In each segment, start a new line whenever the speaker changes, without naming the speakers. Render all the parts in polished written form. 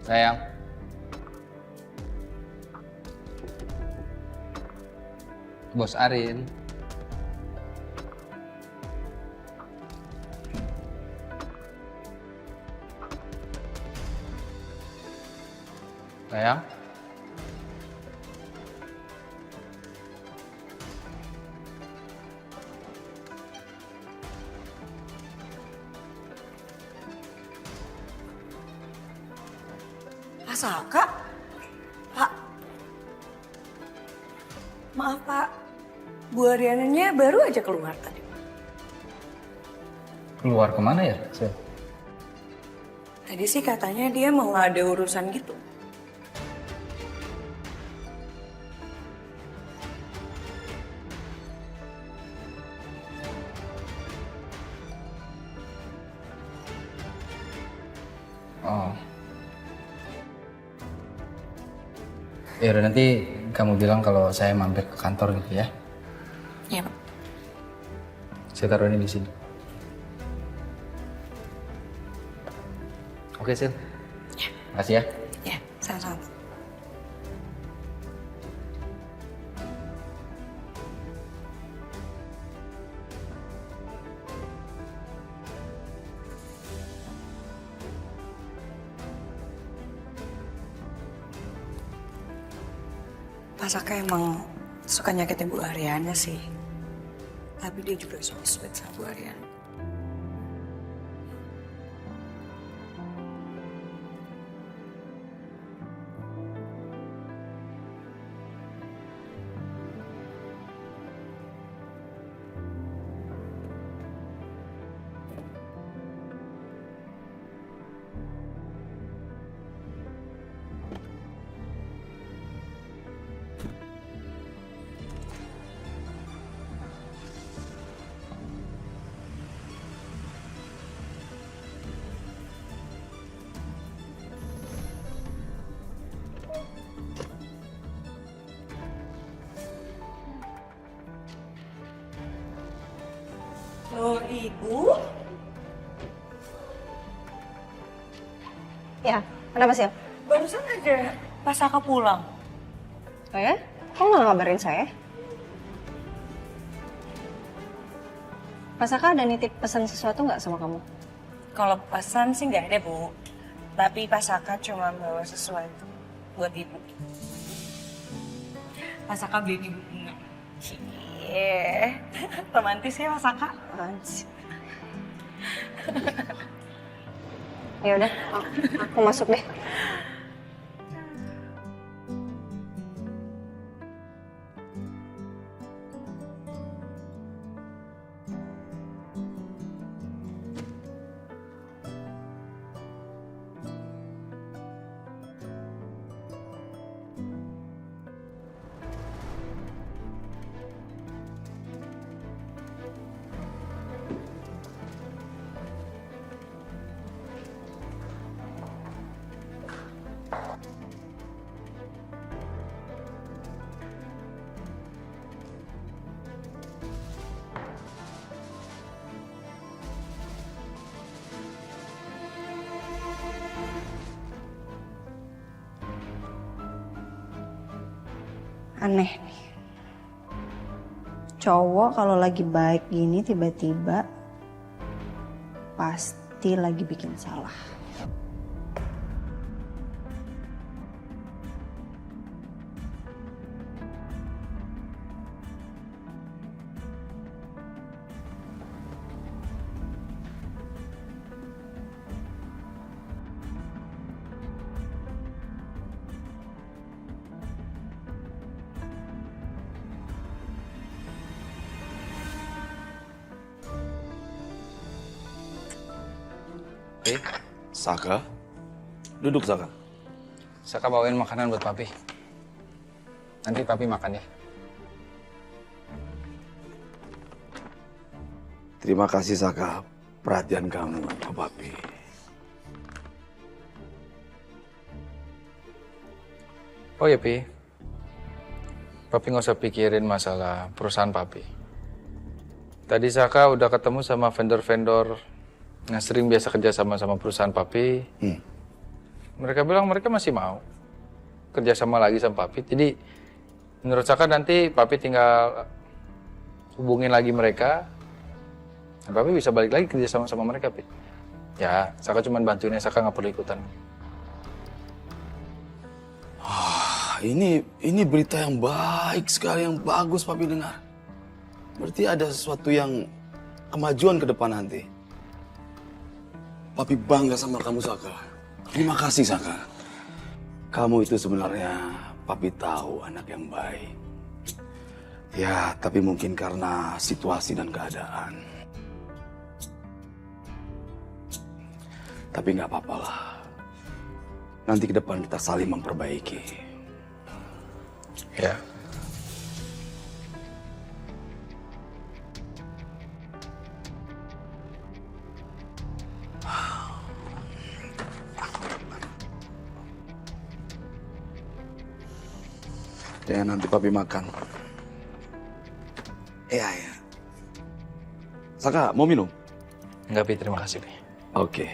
Sayang. Bos Arin. Sayang.
Saka? Pak, maaf Pak, Bu Ariananya baru aja keluar tadi.
Keluar kemana ya, Sil?
Tadi sih katanya dia mau ada urusan gitu.
Oh. Ya udah, nanti kamu bilang kalau saya mampir ke kantor gitu ya.
Iya Pak.
Saya taruh ini di sini. Oke, Sil.
Ya.
Makasih ya.
Ya, sama-sama. Pak Saka emang suka nyakitin Bu Ariana sih. Tapi dia juga so sweet sama Bu Ariana. Loh, Ibu?
Ya, kenapa sih?
Barusan aja Pak Saka pulang.
Oh ya? Kok nggak ngabarin saya? Pak Saka ada nitip pesan sesuatu nggak sama kamu?
Kalau pesan sih nggak ada, Bu. Tapi Pak Saka cuma bawa sesuatu buat Ibu. Pak Saka beli Ibu bunga. Cie, romantis ya Pak Saka?
Ya udah, aku masuk deh. Aneh nih. Cowok kalau lagi baik gini tiba-tiba pasti lagi bikin salah.
Saka? Duduk, Saka.
Saka bawain makanan buat Papi. Nanti Papi makan ya.
Terima kasih, Saka. Perhatian kamu ke Papi.
Oh ya, Pi. Papi nggak usah pikirin masalah perusahaan Papi. Tadi Saka udah ketemu sama vendor-vendor yang sering biasa kerja sama perusahaan Papi. Mereka bilang mereka masih mau kerjasama lagi sama Papi. Jadi menurut Saka nanti Papi tinggal hubungin lagi mereka. Dan Papi bisa balik lagi kerjasama sama mereka, Pi. Ya, Saka cuma bantuinnya, Saka nggak perlu ikutan.
Ini berita yang baik sekali, yang bagus Papi dengar. Berarti ada sesuatu yang kemajuan ke depan nanti. Papi bangga sama kamu, Saka. Terima kasih, Saka. Kamu itu sebenarnya Papi tahu anak yang baik. Ya, tapi mungkin karena situasi dan keadaan. Tapi nggak apa-apa lah. Nanti ke depan kita saling memperbaiki.
Ya.
Ya, nanti Papi makan. Iya, ya. Saka, mau minum?
Enggak, Pi. Terima kasih, Pi.
Oke.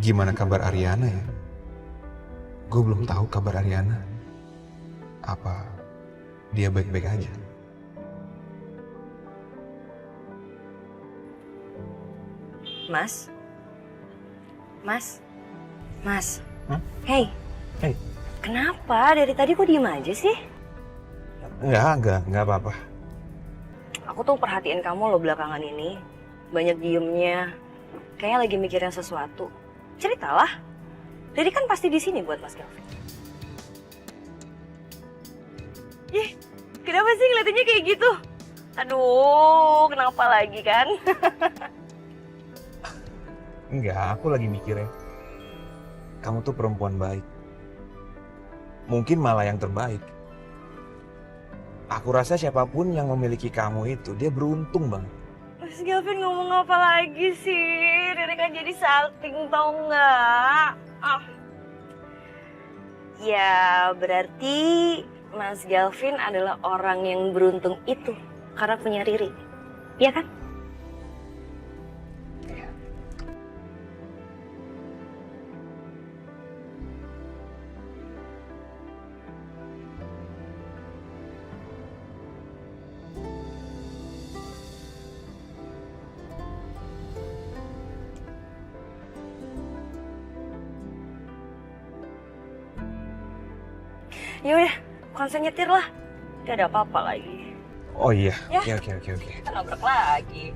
Gimana kabar Ariana ya? Gue belum tahu kabar Ariana. Apa dia baik-baik aja?
Mas? Mas? Mas?
Hey.
Kenapa? Dari tadi kok diem aja sih?
Enggak apa-apa.
Aku tuh perhatiin kamu loh belakangan ini. Banyak diemnya. Kayaknya lagi mikirin sesuatu. Ceritalah. Riri kan pasti di sini buat Mas Kelvin. Ih, kenapa sih ngeliatinnya kayak gitu? Aduh, kenapa lagi kan?
Enggak, aku lagi mikirin. Kamu tuh perempuan baik. Mungkin malah yang terbaik. Aku rasa siapapun yang memiliki kamu itu, dia beruntung banget.
Mas Kelvin ngomong apa lagi sih? Riri kan jadi salting tau nggak? Ya berarti Mas Kelvin adalah orang yang beruntung itu karena punya Riri, iya kan? Yaudah, konsen nyetir lah. Gak ada apa-apa lagi.
Oh iya,
Ya.
oke.
Kita nabrak lagi.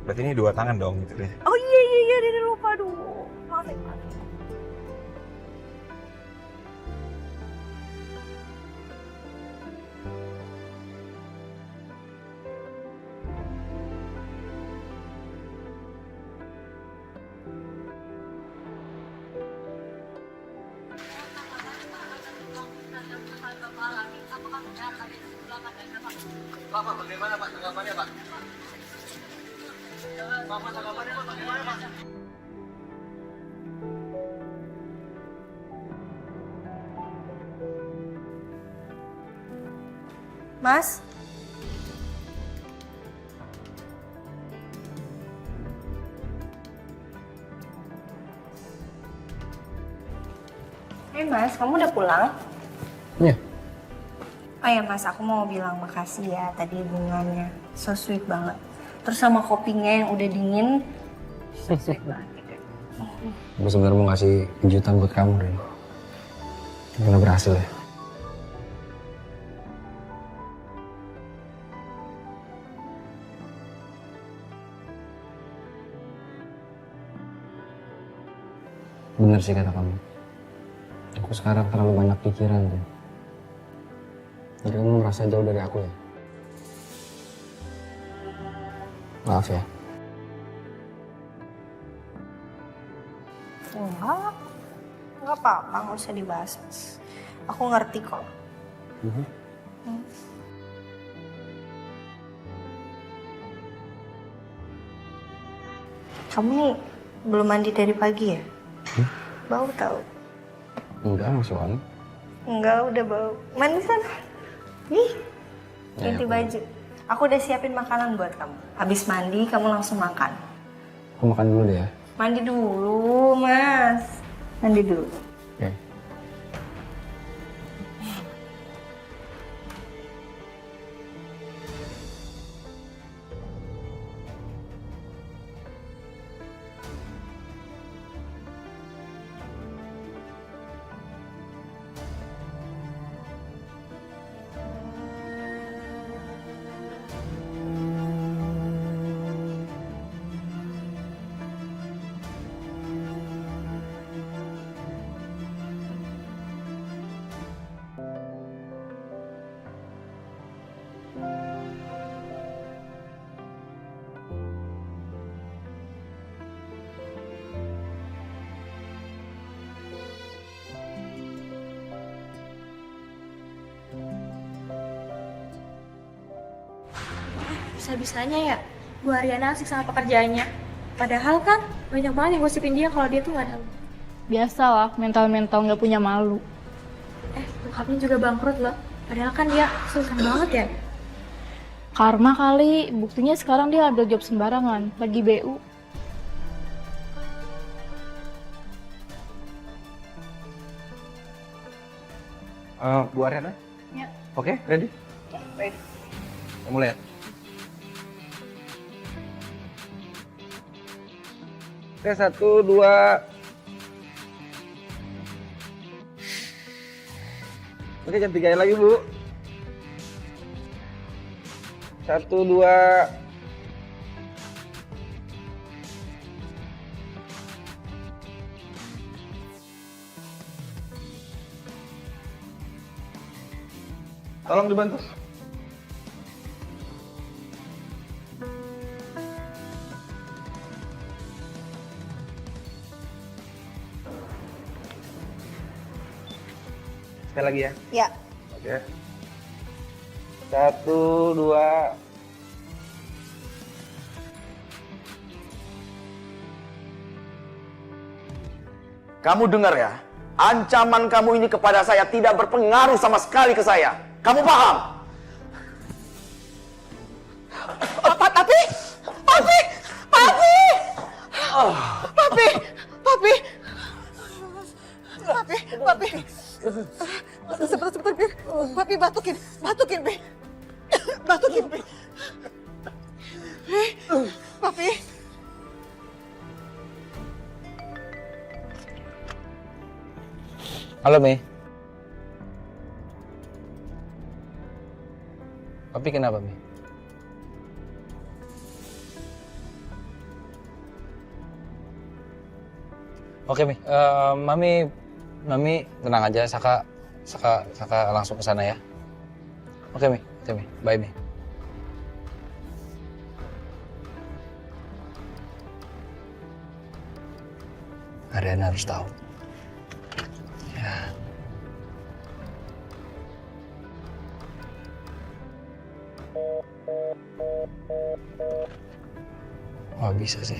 Berarti ini 2 tangan dong gitu deh.
Oh iya, Riri lupa dulu. Maaf ya, Pak. Mas? Mas, kamu udah pulang?
Iya.
Oh ya Mas, aku mau bilang makasih ya tadi bunganya. So sweet banget. Terus sama kopinya yang udah dingin. So sweet banget.
Gue sebenarnya mau ngasih kejutan buat kamu, Rin. Gimana berhasil ya? Bener sih kata kamu. Aku sekarang terlalu banyak pikiran, Rin. Jadi kamu merasa jauh dari aku ya? Maaf ya.
Enggak apa-apa, nggak usah dibahas Mas. Aku ngerti kok. Kamu nih belum mandi dari pagi ya? Bau tau?
Enggak, masih wangi.
Enggak, udah bau. Mandi sana. Nih,
Ya,
ganti
aku-
baju. Aku udah siapin makanan buat kamu. Habis mandi, kamu langsung makan.
Aku makan dulu deh ya.
Mandi dulu, Mas. Mandi dulu.
Oke.
Bisa-bisanya ya, Bu Ariana asik sama pekerjaannya. Padahal kan banyak banget yang gosipin dia kalau dia tuh gak ada.
Biasalah, mental-mental nggak punya malu.
Bokapnya juga bangkrut loh. Padahal kan dia susah banget ya.
Karma kali, buktinya sekarang dia ada job sembarangan, lagi BU.
Bu Ariana?
Ya.
Oke, ready?
Baik.
Kamu lihat. Oke, 1, 2. Oke, jam 3 lagi, Bu. 1, 2. Tolong dibantu. Sekali lagi ya.
Ya.
Oke. 1, 2.
Kamu dengar ya, ancaman kamu ini kepada saya tidak berpengaruh sama sekali ke saya. Kamu paham?
Papi! Papi! Papi! Papi! Papi! Papi! Papi! Sebentar, Pi. Papi batukin, Pi. Batukin, Pi. Papi.
Halo, Mi. Papi kenapa, Mi? Oke, Mi. Mami tenang aja. Saka langsung ke sana ya. Oke, Mi. Oke, Mi. Bye, Mi. Ariana harus tahu. Ya. Oh, bisa sih.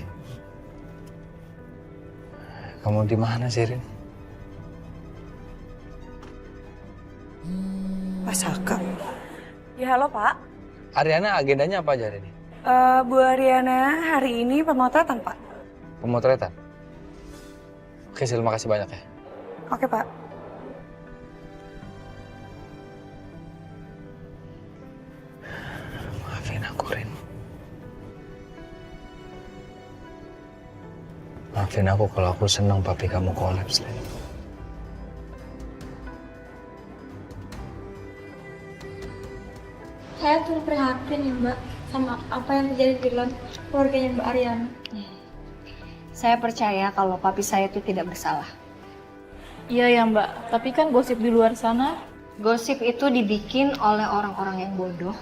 Kamu di mana sih, Rin?
Pak Saka.
Ya halo Pak.
Ariana agendanya apa aja, Rin?
Bu Ariana hari ini pemotretan Pak.
Pemotretan? Oke, terima kasih banyak ya.
Oke Pak.
Maafin aku, Rin. Maafin aku kalau aku senang papi kamu kolaps, Rin.
Saya tuh prihatin ya Mbak sama apa yang terjadi di dalam keluarganya Mbak Ariana.
Saya percaya kalau papi saya itu tidak bersalah.
Iya ya Mbak, tapi kan gosip di luar sana.
Gosip itu dibikin oleh orang-orang yang bodoh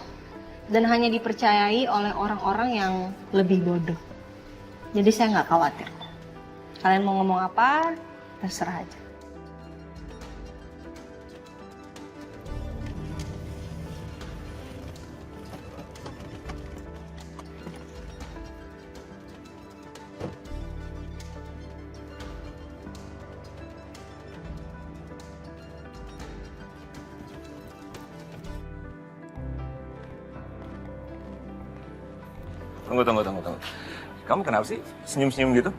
dan hanya dipercayai oleh orang-orang yang lebih bodoh. Jadi saya nggak khawatir. Kalian mau ngomong apa, terserah aja.
Tunggu. Kamu kenapa sih senyum-senyum gitu?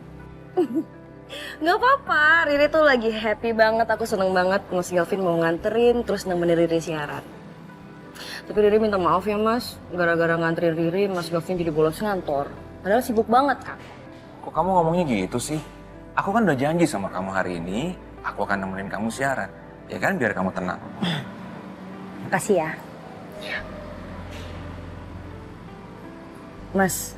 Nggak apa-apa, Riri tuh lagi happy banget. Aku seneng banget Mas Galvin mau nganterin terus nemenin Riri siaran. Tapi Riri minta maaf ya Mas, gara-gara nganterin Riri Mas Galvin jadi bolos ngantor. Padahal sibuk banget kan.
Kok kamu ngomongnya gitu sih? Aku kan udah janji sama kamu hari ini, aku akan nemenin kamu siaran. Ya kan, biar kamu tenang.
Makasih ya. Mas.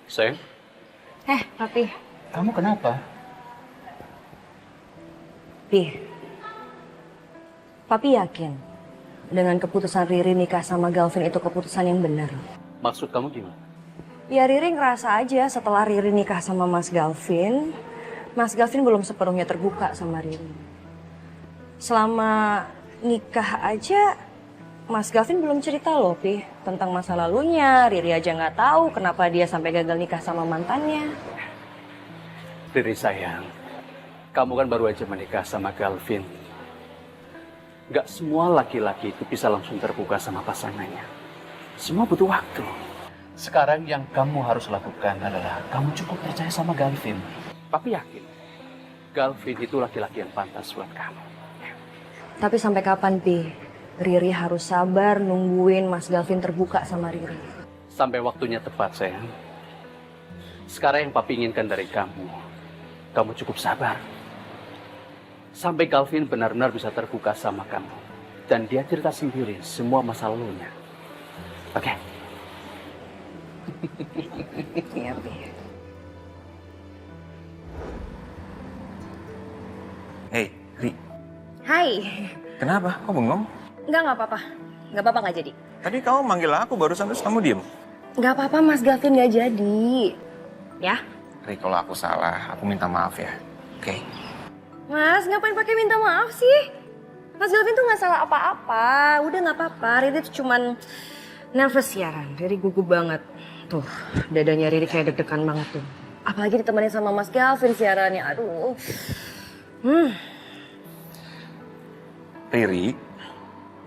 Sayang,
Papi.
kamu kenapa?
Papi yakin dengan keputusan Riri nikah sama Galvin itu keputusan yang benar.
Maksud kamu gimana?
Ya Riri ngerasa aja setelah Riri nikah sama Mas Galvin belum sepenuhnya terbuka sama Riri. Selama nikah aja Mas Galvin belum cerita loh, Pi, tentang masa lalunya. Riri aja nggak tahu kenapa dia sampai gagal nikah sama mantannya.
Riri sayang, kamu kan baru aja menikah sama Galvin. Gak semua laki-laki itu bisa langsung terbuka sama pasangannya. Semua butuh waktu. Sekarang yang kamu harus lakukan adalah kamu cukup percaya sama Galvin. Papi yakin, Galvin itu laki-laki yang pantas buat kamu.
Tapi sampai kapan, Pi? Riri harus sabar nungguin Mas Galvin terbuka sama Riri.
Sampai waktunya tepat, sayang. Sekarang yang papi inginkan dari kamu cukup sabar. Sampai Galvin benar-benar bisa terbuka sama kamu. Dan dia cerita sendiri semua masa lalunya. Oke?
Iya, Pi.
Hey, Ri,
Hai.
kenapa? Kok bengong?
Nggak apa-apa. Nggak apa-apa nggak jadi.
Tadi kamu manggil aku barusan terus kamu diem.
Nggak apa-apa Mas Galvin nggak jadi. Ya?
Ri, kalau aku salah, aku minta maaf ya. Oke?
Mas, ngapain pakai minta maaf sih? Mas Galvin tuh nggak salah apa-apa. Udah nggak apa-apa. Riri tuh cuman nervous siaran. Riri gugup banget. Tuh, dadanya Riri kayak deg-degan banget tuh. Apalagi ditemenin sama Mas Galvin siarannya. Aduh.
Riri,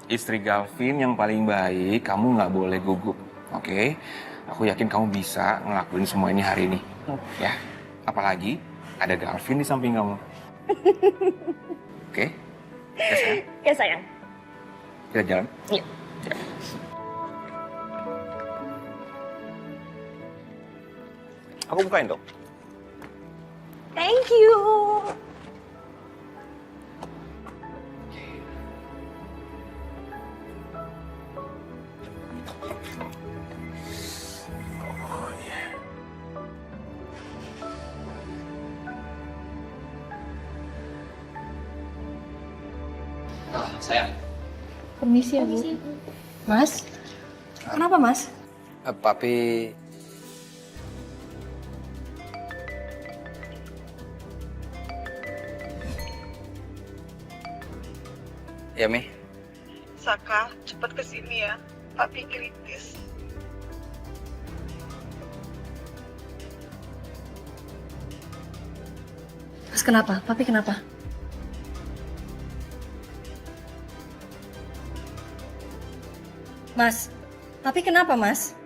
istri Galvin yang paling baik, kamu nggak boleh gugup, oke? Aku yakin kamu bisa ngelakuin semua ini hari ini, ya. Apalagi ada Galvin di samping kamu. Oke? Ya sayang?
Ya sayang.
Kita jalan?
Iya.
Ya. Aku bukain dong.
Thank you.
Sayang.
Permisi ya, Bu.
Mas? Kenapa, Mas?
Papi... Ya, Mi?
Saka, cepat ke sini ya. Papi kritis.
Mas kenapa? Papi kenapa? Mas, Papi kenapa, Mas?